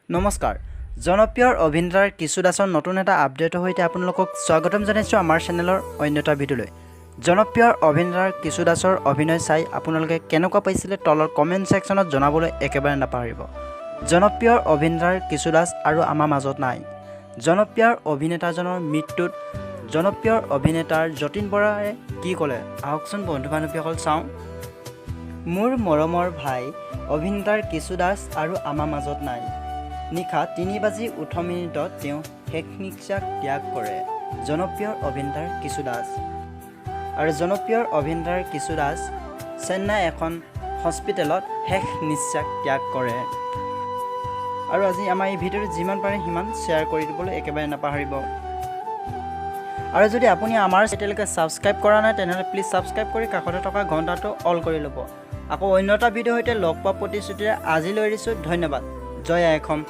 নমস্কাৰ জনপ্ৰিয় অভিনেতাৰ কিশোৰ দাসৰ নতুন এটা আপডেটৰ সৈতে আপোনালোকক স্বাগতম জনাইছোঁ আমাৰ চেনেলৰ অন্য এটা ভিডিঅ'লৈ। জনপ্ৰিয় অভিনেতাৰ কিশোৰ দাসৰ অভিনয় চাই আপোনালোকে কেনেকুৱা পাইছিলে তলৰ কমেণ্ট ছেকশ্যনত জনাবলৈ একেবাৰে নাপাহৰিব। জনপ্ৰিয় অভিনেতাৰ কিশোৰ দাস আৰু আমাৰ মাজত নাই। জনপ্ৰিয় অভিনেতাজনৰ মৃত্যুত জনপ্ৰিয় অভিনেতাৰ যতীন বৰাই কি ক'লে আহকচোন বন্ধু বান্ধৱীসকল চাওঁ। মোৰ মৰমৰ ভাই অভিনেতাৰ কিশোৰ দাস আৰু আমাৰ মাজত নাই। নিশা 3:18 তেওঁ শেষ নিশ্বাস ত্যাগ কৰে। জনপ্ৰিয় অভিনেতাৰ কিশোৰ দাস আৰু জনপ্ৰিয় অভিনেতাৰ কিশোৰ দাস চেন্নাই এখন হস্পিটেলত শেষ নিশ্বাস ত্যাগ কৰে। আৰু আজি আমাৰ এই ভিডিঅ'টো যিমান পাৰে সিমান শ্বেয়াৰ কৰি দিবলৈ একেবাৰে নাপাহৰিব। আৰু যদি আপুনি আমাৰ চেনেলকে ছাবস্ক্ৰাইব কৰা নাই তেনেহ'লে প্লিজ ছাবস্ক্ৰাইব কৰি কাষতে থকা ঘণ্টাটো অল কৰি ল'ব। আকৌ অন্য এটা ভিডিঅ'ৰ সৈতে লগ পোৱা প্ৰতিশ্ৰুতিৰে আজিলৈ এৰিছোঁ। ধন্যবাদ। জয় আই অসম।